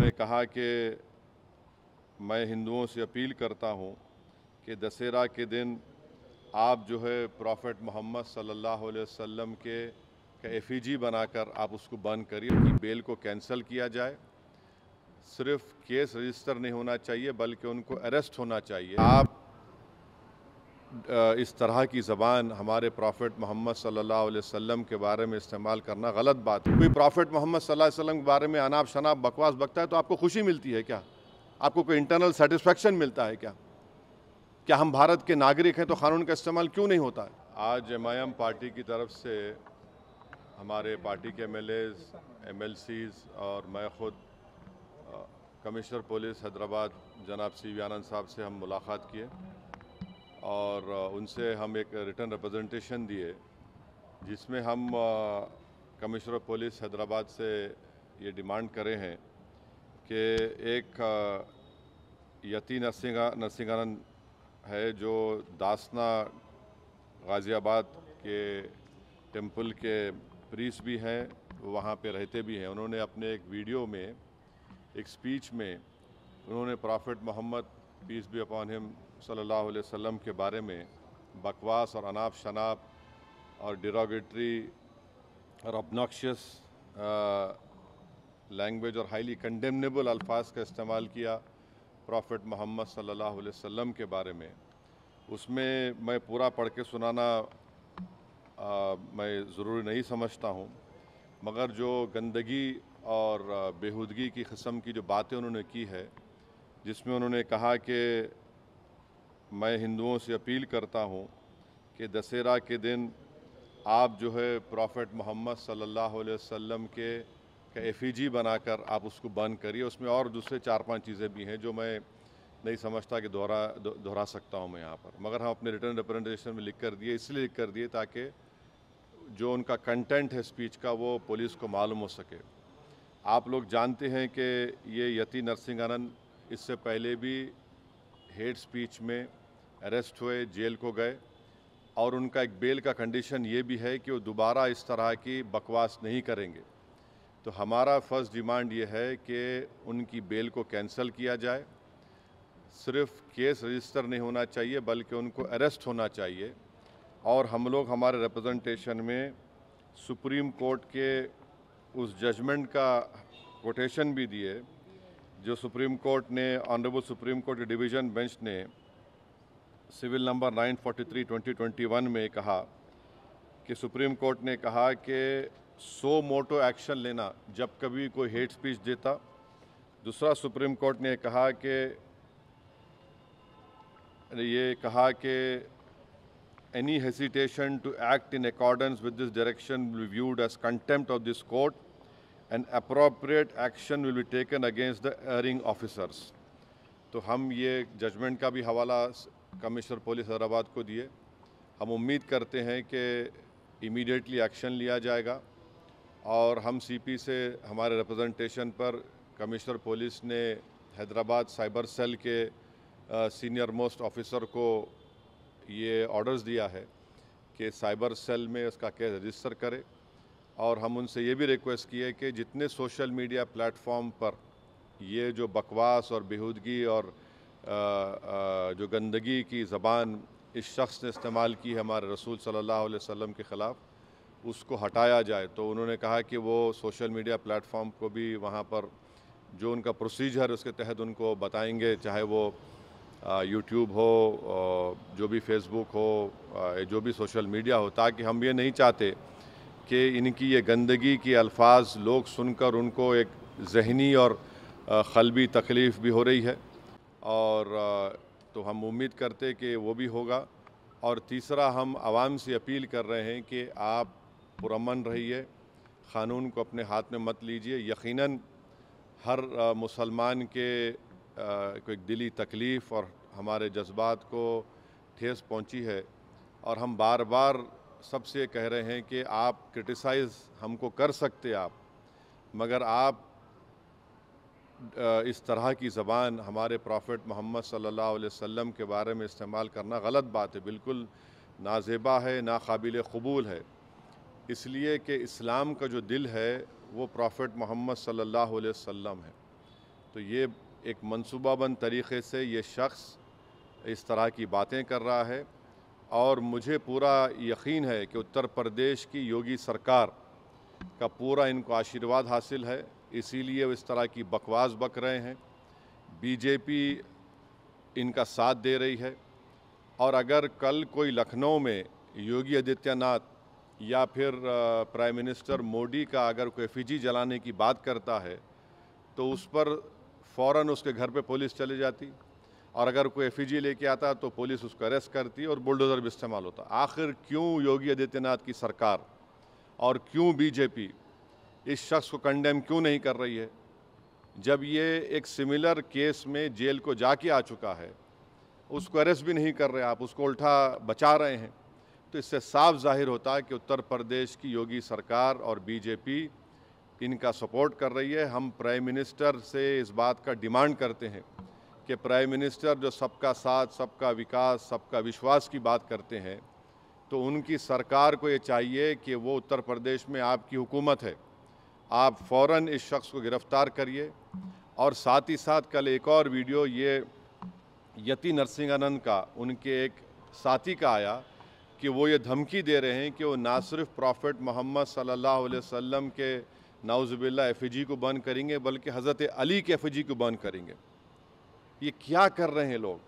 उन्होंने कहा कि मैं हिंदुओं से अपील करता हूं कि दशहरा के दिन आप जो है प्रॉफेट मोहम्मद सल्लल्लाहु अलैहि वसल्लम के एफिजी बनाकर आप उसको बंद करिए कि बेल को कैंसिल किया जाए। सिर्फ केस रजिस्टर नहीं होना चाहिए बल्कि उनको अरेस्ट होना चाहिए। आप इस तरह की ज़बान हमारे प्रॉफेट मोहम्मद सल्लल्लाहु अलैहि वसल्लम के बारे में इस्तेमाल करना गलत बात है। कोई प्रॉफेट मोहम्मद सल्लल्लाहु अलैहि वसल्लम के बारे में अनाप शनाप बकवास बकता है तो आपको खुशी मिलती है क्या? आपको कोई इंटरनल सेटिस्फेक्शन मिलता है क्या? क्या हम भारत के नागरिक हैं तो कानून का इस्तेमाल क्यों नहीं होता है? आज एमआईएम पार्टी की तरफ से हमारे पार्टी के एमएलएज, एमएलसीज और मैं खुद कमिश्नर पुलिस हैदराबाद जनाब CV आनंद साहब से हम मुलाकात किए और उनसे हम एक रिटर्न रिप्रेजेंटेशन दिए जिसमें हम कमिश्नर पुलिस हैदराबाद से ये डिमांड करे हैं कि एक यति नरसिंहानंद है जो दासना गाज़ियाबाद के टेम्पल के प्रीस्ट भी हैं, वहाँ पे रहते भी हैं। उन्होंने अपने एक वीडियो में एक स्पीच में उन्होंने prophet Muhammad peace be upon him सल्लल्लाहु अलैहि वसल्लम के बारे में बकवास और अनाप शनाप और डिरोगेटरी और ऑब्नॉक्शियस लैंग्वेज और हाईली कंडेमनेबल अल्फाज का इस्तेमाल किया प्रॉफेट मोहम्मद सल्लल्लाहु अलैहि वसल्लम के बारे में। उसमें मैं पूरा पढ़ के सुनाना मैं ज़रूरी नहीं समझता हूँ, मगर जो गंदगी और बेहूदगी की किस्म की जो बातें उन्होंने की है, जिसमें उन्होंने कहा कि मैं हिंदुओं से अपील करता हूँ कि दशहरा के दिन आप जो है प्रॉफेट मोहम्मद सल्लल्लाहु अलैहि वसल्लम के एफिजी बनाकर आप उसको बंद करिए। उसमें और दूसरे 4-5 चीज़ें भी हैं जो मैं नहीं समझता कि दोहरा सकता हूँ मैं यहाँ पर, मगर हम अपने रिटर्न रिप्रेजेंटेशन में लिख कर दिए, इसलिए लिख कर दिए ताकि जो उनका कंटेंट है स्पीच का वो पुलिस को मालूम हो सके। आप लोग जानते हैं कि ये यति नरसिंहानंद इससे पहले भी हेट स्पीच में अरेस्ट हुए, जेल को गए और उनका एक बेल का कंडीशन ये भी है कि वो दोबारा इस तरह की बकवास नहीं करेंगे। तो हमारा फर्स्ट डिमांड ये है कि उनकी बेल को कैंसिल किया जाए। सिर्फ केस रजिस्टर नहीं होना चाहिए बल्कि उनको अरेस्ट होना चाहिए। और हम लोग हमारे रिप्रेजेंटेशन में सुप्रीम कोर्ट के उस जजमेंट का कोटेशन भी दिए जो सुप्रीम कोर्ट ने, ऑनरेबल सुप्रीम कोर्ट के डिवीज़न बेंच ने सिविल नंबर 943/2021 में कहा कि सुप्रीम कोर्ट ने कहा कि सो मोटो एक्शन लेना जब कभी कोई हेट स्पीच देता। दूसरा, सुप्रीम कोर्ट ने कहा कि any hesitation to act in accordance with this direction will be viewed as contempt of this court and appropriate action will be taken against the erring officers। तो हम ये judgement का भी हवाला कमिश्नर पुलिस हैदराबाद को दिए। हम उम्मीद करते हैं कि इमीडिएटली एक्शन लिया जाएगा और हम CP से हमारे रिप्रेजेंटेशन पर कमिश्नर पुलिस ने हैदराबाद साइबर सेल के सीनियर मोस्ट ऑफिसर को ये ऑर्डर्स दिया है कि साइबर सेल में इसका केस रजिस्टर करे। और हम उनसे ये भी रिक्वेस्ट की है कि जितने सोशल मीडिया प्लेटफॉर्म पर ये जो बकवास और बेहूदगी और जो गंदगी की ज़बान इस शख्स ने इस्तेमाल की है हमारे रसूल सल्लल्लाहु अलैहि वसल्लम के ख़िलाफ़, उसको हटाया जाए। तो उन्होंने कहा कि वो सोशल मीडिया प्लेटफॉर्म को भी वहाँ पर जो उनका प्रोसीजर उसके तहत उनको बताएंगे, चाहे वो यूट्यूब हो, जो भी फेसबुक हो, जो भी सोशल मीडिया हो, ताकि हम ये नहीं चाहते कि इनकी ये गंदगी की अल्फाज लोग सुनकर उनको एक ज़हनी और क़ल्बी तकलीफ़ भी हो रही है। और तो हम उम्मीद करते कि वो भी होगा। और तीसरा, हम आवाम से अपील कर रहे हैं कि आप पुरअमन रहिए, क़ानून को अपने हाथ में मत लीजिए। यकीनन हर मुसलमान के को एक दिली तकलीफ़ और हमारे जज्बात को ठेस पहुंची है और हम बार बार सबसे कह रहे हैं कि आप क्रिटिसाइज़ हमको कर सकते आप, मगर आप इस तरह की ज़बान हमारे प्रॉफेट मोहम्मद सल्लल्लाहु अलैहि वसल्लम के बारे में इस्तेमाल करना गलत बात है, बिल्कुल नाज़ेबा है, नाकाबिल क़बूल है। इसलिए कि इस्लाम का जो दिल है वो प्रॉफेट मोहम्मद सल्लल्लाहु अलैहि वसल्लम है। तो ये एक मंसूबाबंद तरीक़े से ये शख्स इस तरह की बातें कर रहा है और मुझे पूरा यकीन है कि उत्तर प्रदेश की योगी सरकार का पूरा इनको आशीर्वाद हासिल है, इसीलिए वो इस तरह की बकवास बक रहे हैं। बीजेपी इनका साथ दे रही है और अगर कल कोई लखनऊ में योगी आदित्यनाथ या फिर प्राइम मिनिस्टर मोदी का अगर कोई एफिजी जलाने की बात करता है तो उस पर फ़ौरन उसके घर पे पुलिस चली जाती और अगर कोई एफिजी लेके आता तो पुलिस उसको अरेस्ट करती और बुलडोज़र भी इस्तेमाल होता। आखिर क्यों योगी आदित्यनाथ की सरकार और क्यों बीजेपी इस शख्स को कंडेम क्यों नहीं कर रही है? जब ये एक सिमिलर केस में जेल को जाके आ चुका है, उसको अरेस्ट भी नहीं कर रहे आप, उसको उल्टा बचा रहे हैं। तो इससे साफ जाहिर होता है कि उत्तर प्रदेश की योगी सरकार और बीजेपी इनका सपोर्ट कर रही है। हम प्राइम मिनिस्टर से इस बात का डिमांड करते हैं कि प्राइम मिनिस्टर जो सबका साथ, सबका विकास, सबका विश्वास की बात करते हैं, तो उनकी सरकार को ये चाहिए कि वो उत्तर प्रदेश में आपकी हुकूमत है, आप फ़ौरन इस शख्स को गिरफ़्तार करिए। और साथ ही साथ कल एक और वीडियो ये यति नरसिंहानंद का, उनके एक साथी का आया कि वो ये धमकी दे रहे हैं कि वो ना सिर्फ प्रॉफेट मोहम्मद सल्लल्लाहु अलैहि वसल्लम के नाउज़ुबिल्लाह एफिजी को बंद करेंगे बल्कि हज़रत अली के एफिजी को बंद करेंगे। ये क्या कर रहे हैं लोग?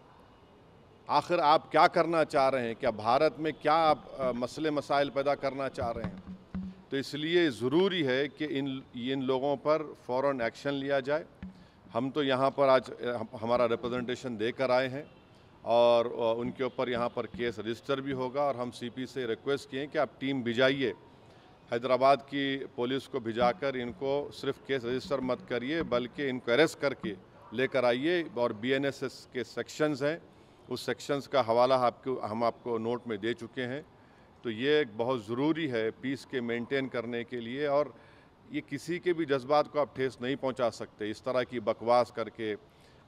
आखिर आप क्या करना चाह रहे हैं? क्या भारत में क्या आप मसले मसाइल पैदा करना चाह रहे हैं? तो इसलिए ज़रूरी है कि इन लोगों पर फ़ौरन एक्शन लिया जाए। हम तो यहाँ पर आज हमारा रिप्रेजेंटेशन देकर आए हैं और उनके ऊपर यहाँ पर केस रजिस्टर भी होगा और हम सीपी से रिक्वेस्ट किए कि आप टीम भिजाइए, हैदराबाद की पुलिस को भिजाकर इनको सिर्फ केस रजिस्टर मत करिए बल्कि इनको अरेस्ट करके लेकर आइए। और बीएनएसएस के सेक्शंस हैं, उस सेक्शंस का हवाला हम आपको नोट में दे चुके हैं। तो ये बहुत ज़रूरी है पीस के मेंटेन करने के लिए और ये किसी के भी जज्बात को आप ठेस नहीं पहुंचा सकते इस तरह की बकवास करके।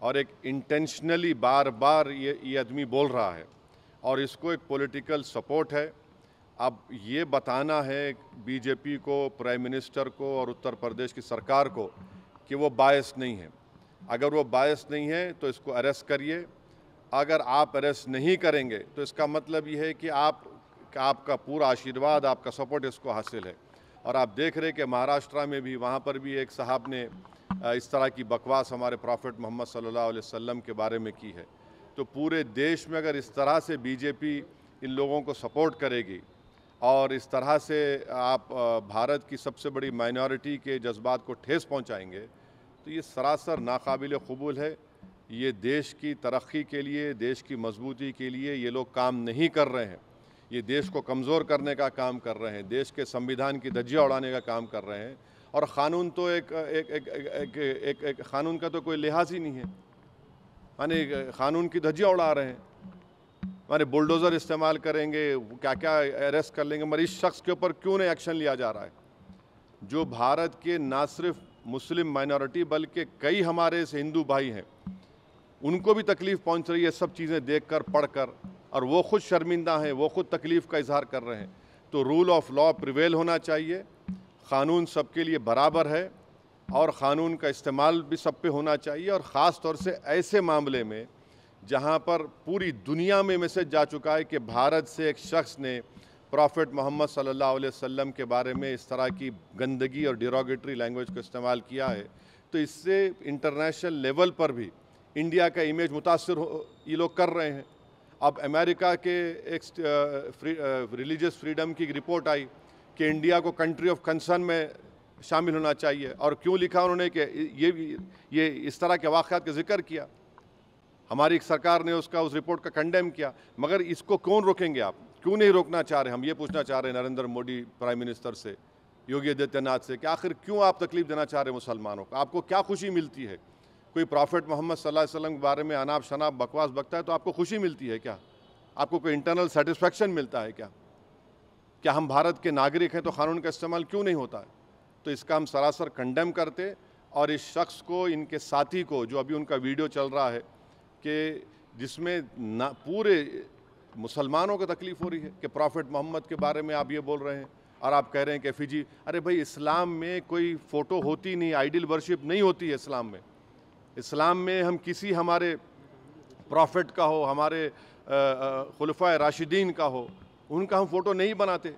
और एक इंटेंशनली बार बार ये आदमी बोल रहा है और इसको एक पॉलिटिकल सपोर्ट है। अब ये बताना है बीजेपी को, प्राइम मिनिस्टर को और उत्तर प्रदेश की सरकार को कि वो बायस नहीं है। अगर वो बायस नहीं है तो इसको अरेस्ट करिए। अगर आप अरेस्ट नहीं करेंगे तो इसका मतलब ये है कि आपका पूरा आशीर्वाद, आपका सपोर्ट इसको हासिल है। और आप देख रहे कि महाराष्ट्र में भी, वहाँ पर भी एक साहब ने इस तरह की बकवास हमारे प्रॉफेट मोहम्मद सल्लल्लाहु अलैहि वसल्लम के बारे में की है। तो पूरे देश में अगर इस तरह से बीजेपी इन लोगों को सपोर्ट करेगी और इस तरह से आप भारत की सबसे बड़ी माइनॉरिटी के जज्बात को ठेस पहुँचाएँगे तो ये सरासर नाकाबिल कबूल है। ये देश की तरक्की के लिए, देश की मजबूती के लिए ये लोग काम नहीं कर रहे हैं। ये देश को कमज़ोर करने का काम कर रहे हैं, देश के संविधान की धज्जियाँ उड़ाने का काम कर रहे हैं। और क़ानून तो एक क़ानून का तो कोई लिहाज ही नहीं है, माने क़ानून की धज्जियाँ उड़ा रहे हैं। माने बुलडोज़र इस्तेमाल करेंगे, क्या क्या अरेस्ट कर लेंगे, मगर इस शख्स के ऊपर क्यों नहीं एक्शन लिया जा रहा है? जो भारत के ना सिर्फ मुस्लिम माइनॉरिटी बल्कि कई हमारे से हिंदू भाई हैं, उनको भी तकलीफ़ पहुंच रही है सब चीज़ें देखकर, पढ़कर, और वो खुद शर्मिंदा हैं, वो खुद तकलीफ़ का इजहार कर रहे हैं। तो रूल ऑफ लॉ प्रिवेल होना चाहिए, क़ानून सबके लिए बराबर है और क़ानून का इस्तेमाल भी सब पे होना चाहिए। और ख़ास तौर से ऐसे मामले में जहाँ पर पूरी दुनिया में मैसेज जा चुका है कि भारत से एक शख्स ने प्रॉफेट मोहम्मद सल्लल्लाहु अलैहि वसल्लम के बारे में इस तरह की गंदगी और डिरोगेटरी लैंग्वेज को इस्तेमाल किया है, तो इससे इंटरनेशनल लेवल पर भी इंडिया का इमेज मुतासर ये लोग कर रहे हैं। अब अमेरिका के एक रिलीजियस फ्रीडम की रिपोर्ट आई कि इंडिया को कंट्री ऑफ कंसर्न में शामिल होना चाहिए, और क्यों लिखा उन्होंने कि ये इस तरह के वाक़यात का जिक्र किया। हमारी सरकार ने उस रिपोर्ट का कंडेम किया, मगर इसको कौन रोकेंगे आप? क्यों नहीं रोकना चाह रहे? हम ये पूछना चाह रहे हैं नरेंद्र मोदी प्राइम मिनिस्टर से, योगी आदित्यनाथ से, कि आखिर क्यों आप तकलीफ़ देना चाह रहे हैं मुसलमानों को? आपको क्या खुशी मिलती है? कोई प्रॉफेट मोहम्मद सल्लल्लाहु अलैहि वसल्लम के बारे में अनाप शनाप बकवास बकता है तो आपको खुशी मिलती है क्या? आपको कोई इंटरनल सेटिस्फेक्शन मिलता है क्या? क्या हम भारत के नागरिक हैं तो क़ानून का इस्तेमाल क्यों नहीं होता है? तो इसका हम सरासर कंडेम करते, और इस शख्स को, इनके साथी को, जो अभी उनका वीडियो चल रहा है कि जिसमें पूरे मुसलमानों को तकलीफ़ हो रही है कि प्रॉफेट मोहम्मद के बारे में आप ये बोल रहे हैं और आप कह रहे हैं कि एफिजी। अरे भाई, इस्लाम में कोई फ़ोटो होती नहीं, आइडल वर्शिप नहीं होती है इस्लाम में। इस्लाम में हम किसी हमारे प्रॉफिट का हो, हमारे खुलफाए राशिदीन का हो, उनका हम फ़ोटो नहीं बनाते।